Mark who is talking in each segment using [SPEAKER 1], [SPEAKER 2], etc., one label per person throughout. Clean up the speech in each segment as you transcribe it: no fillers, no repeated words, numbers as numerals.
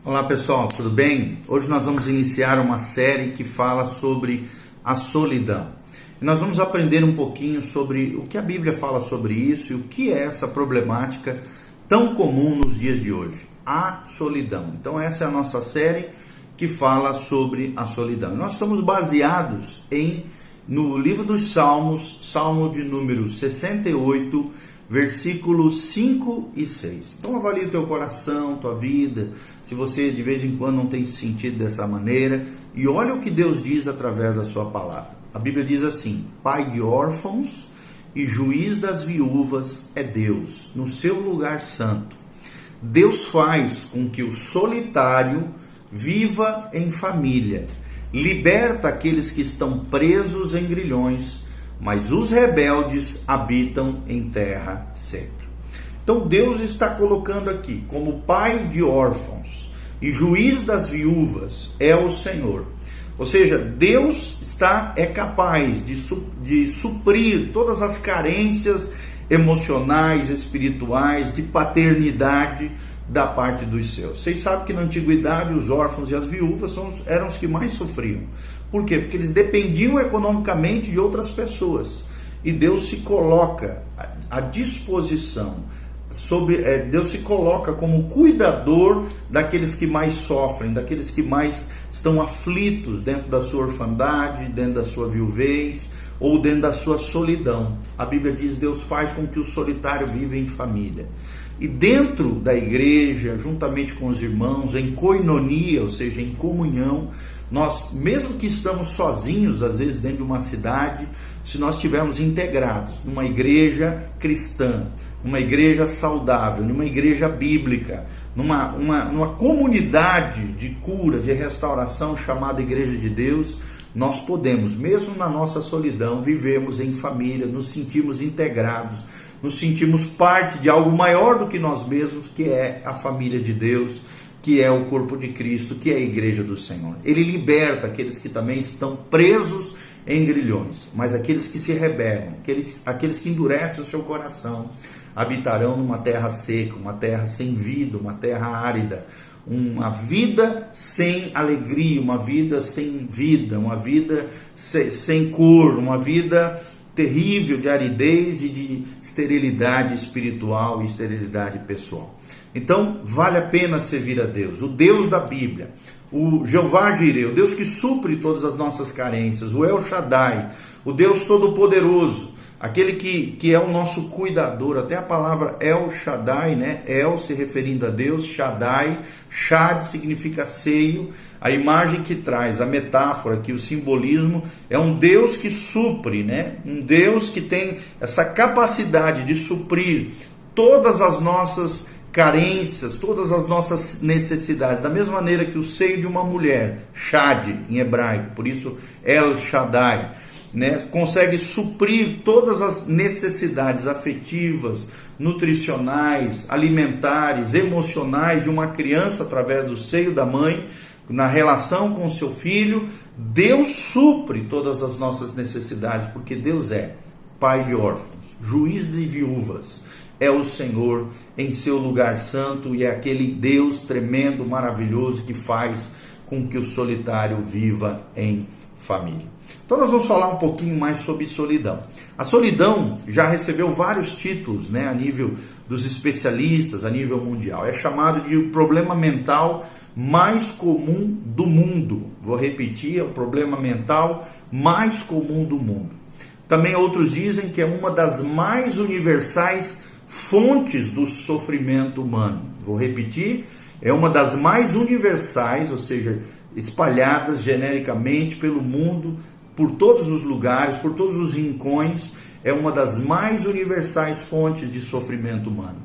[SPEAKER 1] Olá pessoal, tudo bem? Hoje nós vamos iniciar uma série que fala sobre a solidão. E nós vamos aprender um pouquinho sobre o que a Bíblia fala sobre isso e o que é essa problemática tão comum nos dias de hoje, a solidão. Então essa é a nossa série que fala sobre a solidão. Nós estamos baseados no livro dos Salmos, Salmo de número 68, versículos 5 e 6. Então avalie o teu coração, tua vida, se você de vez em quando não tem se sentido dessa maneira, e olha o que Deus diz através da sua palavra. A Bíblia diz assim: Pai de órfãos e juiz das viúvas é Deus, no seu lugar santo. Deus faz com que o solitário viva em família, liberta aqueles que estão presos em grilhões, mas os rebeldes habitam em terra seca. Então Deus está colocando aqui como pai de órfãos e juiz das viúvas é o Senhor. Ou seja, Deus é capaz de suprir todas as carências emocionais, espirituais, de paternidade da parte dos seus. Vocês sabem que na antiguidade os órfãos e as viúvas eram os que mais sofriam. Por quê? Porque eles dependiam economicamente de outras pessoas. E Deus se coloca à disposição, Deus se coloca como cuidador daqueles que mais sofrem, daqueles que mais estão aflitos dentro da sua orfandade, dentro da sua viuvez ou dentro da sua solidão. A Bíblia diz que Deus faz com que o solitário viva em família. E dentro da igreja, juntamente com os irmãos, em koinonia, ou seja, em comunhão, nós, mesmo que estamos sozinhos, às vezes dentro de uma cidade, se nós estivermos integrados numa igreja cristã, numa igreja saudável, numa igreja bíblica, numa comunidade de cura, de restauração chamada Igreja de Deus, nós podemos, mesmo na nossa solidão, vivermos em família, nos sentirmos integrados, nos sentimos parte de algo maior do que nós mesmos, que é a família de Deus, que é o corpo de Cristo, que é a igreja do Senhor. Ele liberta aqueles que também estão presos em grilhões, mas aqueles que se rebelam, aqueles que endurecem o seu coração, habitarão numa terra seca, uma terra sem vida, uma terra árida, uma vida sem alegria, uma vida sem vida, uma vida sem cor, uma vida terrível de aridez e de esterilidade espiritual e esterilidade pessoal. Então, vale a pena servir a Deus, o Deus da Bíblia, o Jeová Jireh, o Deus que supre todas as nossas carências, o El Shaddai, o Deus Todo-Poderoso, aquele que é o nosso cuidador. Até a palavra El Shaddai, né? El se referindo a Deus, Shaddai, Shad significa seio, a imagem que traz, a metáfora aqui, o simbolismo, é um Deus que supre, né? Um Deus que tem essa capacidade de suprir todas as nossas carências, todas as nossas necessidades, da mesma maneira que o seio de uma mulher, Shad em hebraico, por isso El Shaddai, né, consegue suprir todas as necessidades afetivas, nutricionais, alimentares, emocionais de uma criança através do seio da mãe, na relação com o seu filho. Deus supre todas as nossas necessidades, porque Deus é pai de órfãos, juiz de viúvas, é o Senhor em seu lugar santo e é aquele Deus tremendo, maravilhoso que faz com que o solitário viva em família. Então nós vamos falar um pouquinho mais sobre solidão. A solidão já recebeu vários títulos, né, a nível dos especialistas, a nível mundial. É chamado de o problema mental mais comum do mundo. Vou repetir, é o problema mental mais comum do mundo. Também outros dizem que é uma das mais universais fontes do sofrimento humano. Vou repetir, é uma das mais universais, ou seja, espalhadas genericamente pelo mundo, por todos os lugares, por todos os rincões, é uma das mais universais fontes de sofrimento humano.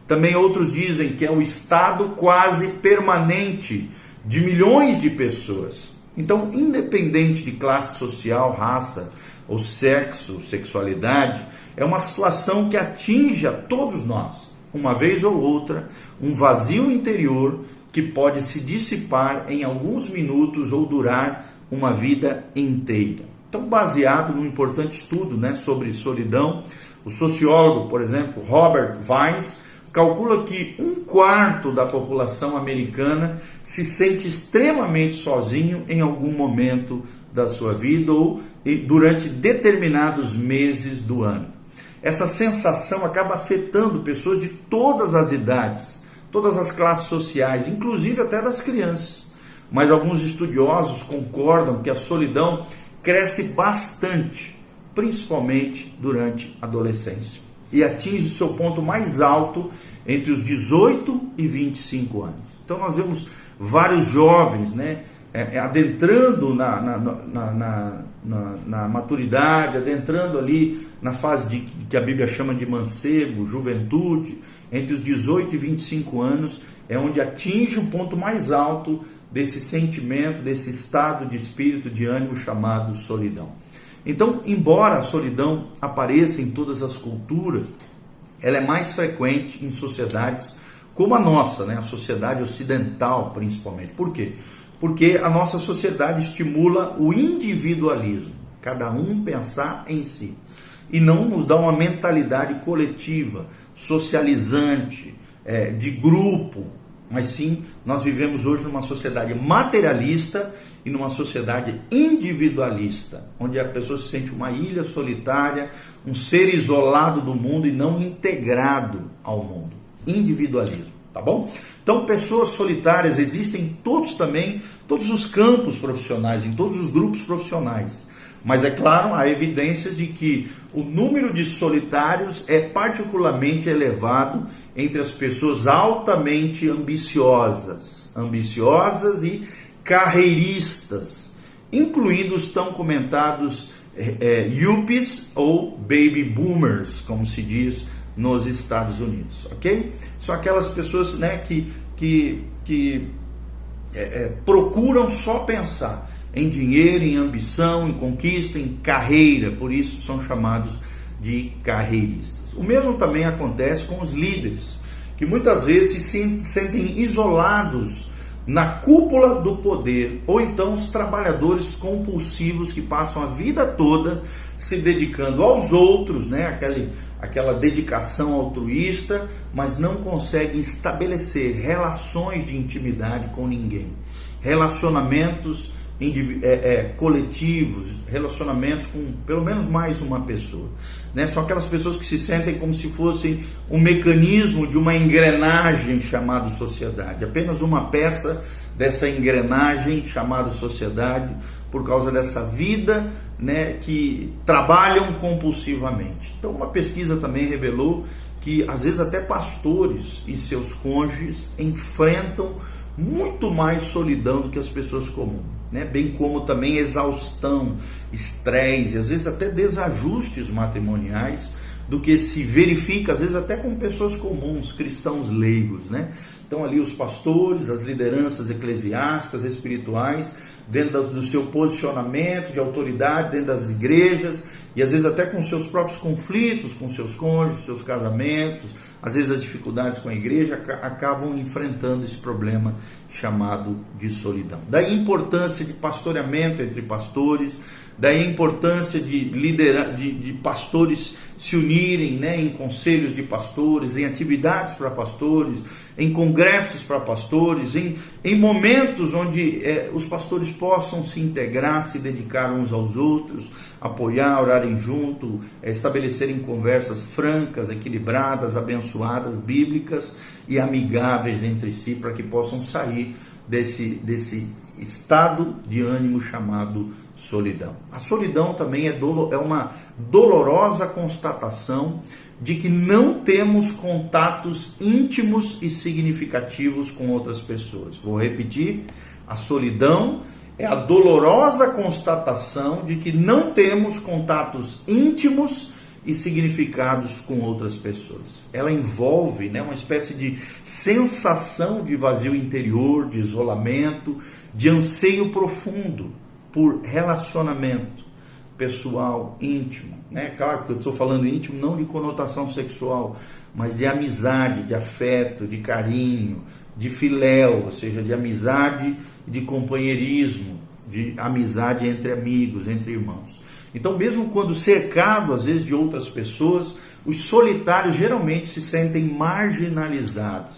[SPEAKER 1] Também outros dizem que é o estado quase permanente de milhões de pessoas. Então, independente de classe social, raça ou sexo, sexualidade, é uma situação que atinge a todos nós, uma vez ou outra, um vazio interior que pode se dissipar em alguns minutos ou durar uma vida inteira. Então, baseado num importante estudo, né, sobre solidão, o sociólogo, por exemplo, Robert Weiss, calcula que 1/4 da população americana se sente extremamente sozinho em algum momento da sua vida ou durante determinados meses do ano. Essa sensação acaba afetando pessoas de todas as idades, todas as classes sociais, inclusive até das crianças. Mas alguns estudiosos concordam que a solidão cresce bastante, principalmente durante a adolescência, e atinge seu ponto mais alto entre os 18 e 25 anos. Então nós vemos vários jovens, adentrando na maturidade, adentrando ali na fase que a Bíblia chama de mancebo, juventude, entre os 18 e 25 anos, é onde atinge o ponto mais alto desse sentimento, desse estado de espírito, de ânimo chamado solidão. Então, embora a solidão apareça em todas as culturas, ela é mais frequente em sociedades como a nossa, a sociedade ocidental principalmente. Por quê? Porque a nossa sociedade estimula o individualismo, cada um pensar em si, e não nos dá uma mentalidade coletiva, socializante, de grupo, mas sim, nós vivemos hoje numa sociedade materialista e numa sociedade individualista, onde a pessoa se sente uma ilha solitária, um ser isolado do mundo e não integrado ao mundo. Individualismo, tá bom? Então, pessoas solitárias existem em todos os campos profissionais, em todos os grupos profissionais. Mas é claro, há evidências de que o número de solitários é particularmente elevado entre as pessoas altamente ambiciosas e carreiristas, incluindo os tão comentados yuppies ou baby boomers, como se diz nos Estados Unidos, ok? São aquelas pessoas que procuram só pensar em dinheiro, em ambição, em conquista, em carreira, por isso são chamados de carreiristas. O mesmo também acontece com os líderes, que muitas vezes se sentem isolados na cúpula do poder, ou então os trabalhadores compulsivos que passam a vida toda se dedicando aos outros, aquela dedicação altruísta, mas não conseguem estabelecer relações de intimidade com ninguém, relacionamentos coletivos, relacionamentos com pelo menos mais uma pessoa. São aquelas pessoas que se sentem como se fossem um mecanismo de uma engrenagem chamada sociedade, apenas uma peça dessa engrenagem chamada sociedade, por causa dessa vida que trabalham compulsivamente. Então, uma pesquisa também revelou que às vezes até pastores e seus cônjuges enfrentam muito mais solidão do que as pessoas comuns, bem como também exaustão, estresse, às vezes até desajustes matrimoniais, do que se verifica, às vezes até com pessoas comuns, cristãos leigos, Então ali os pastores, as lideranças eclesiásticas, espirituais, dentro do seu posicionamento de autoridade, dentro das igrejas, e às vezes até com seus próprios conflitos, com seus cônjuges, seus casamentos, às vezes as dificuldades com a igreja, acabam enfrentando esse problema chamado de solidão. Daí a importância de pastoreamento entre pastores, daí a importância de pastores se unirem em conselhos de pastores, em atividades para pastores, em congressos para pastores, em momentos onde os pastores possam se integrar, se dedicar uns aos outros, apoiar, orarem junto, estabelecerem conversas francas, equilibradas, abençoadas, bíblicas e amigáveis entre si, para que possam sair desse estado de ânimo chamado solidão. A solidão também é uma dolorosa constatação de que não temos contatos íntimos e significativos com outras pessoas. Vou repetir, a solidão é a dolorosa constatação de que não temos contatos íntimos e significados com outras pessoas. Ela envolve uma espécie de sensação de vazio interior, de isolamento, de anseio profundo por relacionamento pessoal, íntimo. Claro que eu estou falando íntimo não de conotação sexual, mas de amizade, de afeto, de carinho, de filéu, ou seja, de amizade, de companheirismo, de amizade entre amigos, entre irmãos. Então, mesmo quando cercado, às vezes, de outras pessoas, os solitários geralmente se sentem marginalizados,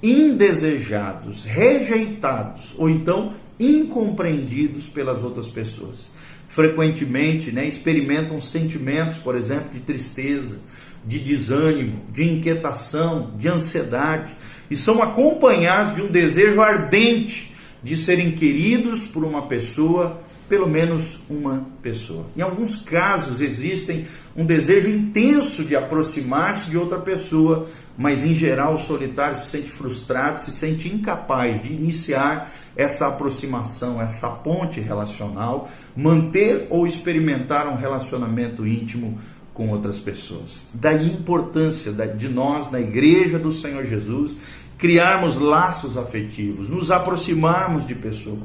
[SPEAKER 1] indesejados, rejeitados, ou então incompreendidos pelas outras pessoas. Frequentemente, experimentam sentimentos, por exemplo, de tristeza, de desânimo, de inquietação, de ansiedade, e são acompanhados de um desejo ardente de serem queridos por uma pessoa, pelo menos uma pessoa. Em alguns casos existem um desejo intenso de aproximar-se de outra pessoa, mas em geral o solitário se sente frustrado, se sente incapaz de iniciar essa aproximação, essa ponte relacional, manter ou experimentar um relacionamento íntimo com outras pessoas. Daí a importância de nós, na Igreja do Senhor Jesus, criarmos laços afetivos, nos aproximarmos de pessoas.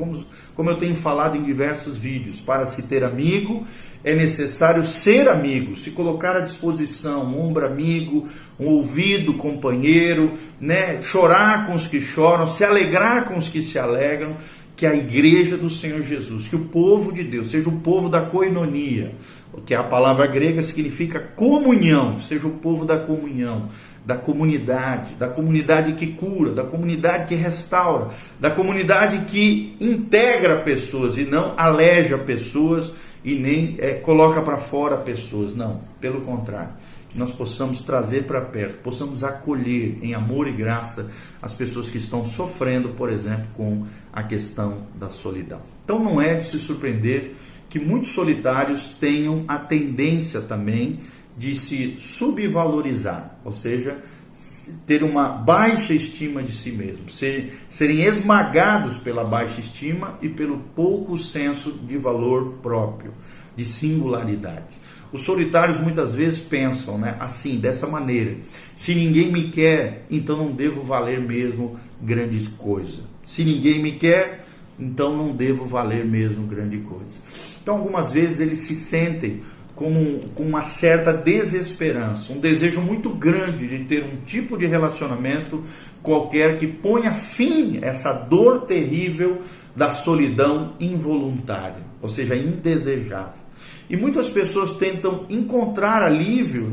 [SPEAKER 1] Como eu tenho falado em diversos vídeos, para se ter amigo, é necessário ser amigo, se colocar à disposição, um ombro amigo, um ouvido companheiro, chorar com os que choram, se alegrar com os que se alegram, que a Igreja do Senhor Jesus, que o povo de Deus, seja o povo da koinonia, que a palavra grega significa comunhão, seja o povo da comunhão, da comunidade que cura, da comunidade que restaura, da comunidade que integra pessoas e não aleja pessoas e nem coloca para fora pessoas, não, pelo contrário, que nós possamos trazer para perto, possamos acolher em amor e graça as pessoas que estão sofrendo, por exemplo, com a questão da solidão. Então não é de se surpreender que muitos solitários tenham a tendência também de se subvalorizar, ou seja, ter uma baixa estima de si mesmo, serem esmagados pela baixa estima e pelo pouco senso de valor próprio, de singularidade. Os solitários muitas vezes pensam, assim, dessa maneira: se ninguém me quer, então não devo valer mesmo grandes coisas. Se ninguém me quer, então não devo valer mesmo grande coisa. Então, algumas vezes eles se sentem com uma certa desesperança, um desejo muito grande de ter um tipo de relacionamento qualquer que ponha fim a essa dor terrível da solidão involuntária, ou seja, indesejável. E muitas pessoas tentam encontrar alívio,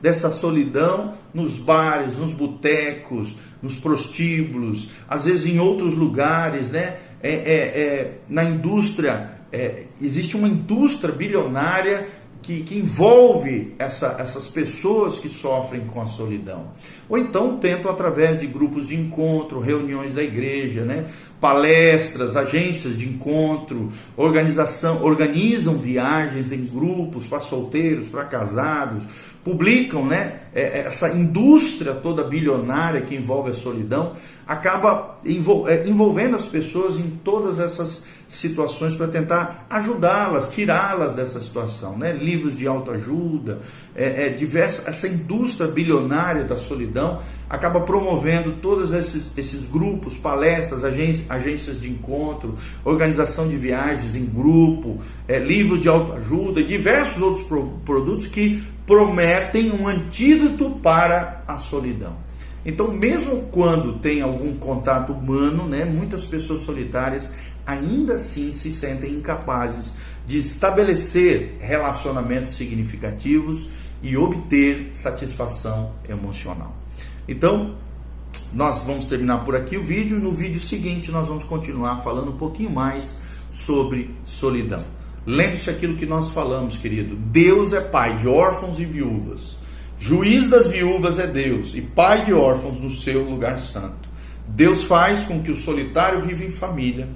[SPEAKER 1] dessa solidão nos bares, nos botecos, nos prostíbulos, às vezes em outros lugares, na indústria, existe uma indústria bilionária que envolve essas pessoas que sofrem com a solidão. Ou então tentam, através de grupos de encontro, reuniões da igreja, palestras, agências de encontro, organizam viagens em grupos para solteiros, para casados, publicam, essa indústria toda bilionária que envolve a solidão, acaba envolvendo as pessoas em todas essas situações para tentar ajudá-las, tirá-las dessa situação, livros de autoajuda, essa indústria bilionária da solidão acaba promovendo todos esses grupos, palestras, agências de encontro, organização de viagens em grupo, livros de autoajuda e diversos outros produtos que prometem um antídoto para a solidão. Então, mesmo quando tem algum contato humano, muitas pessoas solitárias ainda assim se sentem incapazes de estabelecer relacionamentos significativos e obter satisfação emocional. Então, nós vamos terminar por aqui o vídeo. No vídeo seguinte nós vamos continuar falando um pouquinho mais sobre solidão. Lembre-se aquilo que nós falamos, querido: Deus é pai de órfãos e viúvas, juiz das viúvas é Deus e pai de órfãos no seu lugar santo. Deus faz com que o solitário viva em família,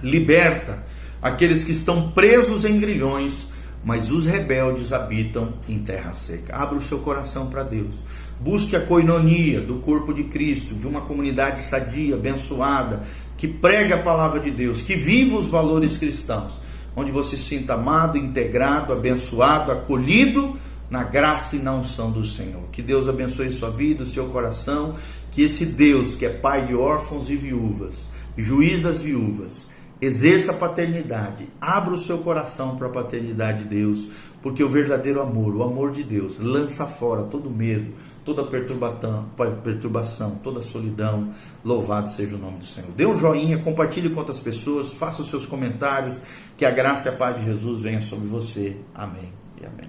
[SPEAKER 1] liberta aqueles que estão presos em grilhões, mas os rebeldes habitam em terra seca. Abra o seu coração para Deus. Busque a koinonia do corpo de Cristo, de uma comunidade sadia, abençoada, que prega a palavra de Deus, que viva os valores cristãos, onde você se sinta amado, integrado, abençoado, acolhido na graça e na unção do Senhor. Que Deus abençoe sua vida, o seu coração, que esse Deus que é pai de órfãos e viúvas, juiz das viúvas, exerça a paternidade, abra o seu coração para a paternidade de Deus, porque o verdadeiro amor, o amor de Deus, lança fora todo medo, toda perturbação, toda solidão. Louvado seja o nome do Senhor. Dê um joinha, compartilhe com outras pessoas, faça os seus comentários, que a graça e a paz de Jesus venha sobre você. Amém e amém.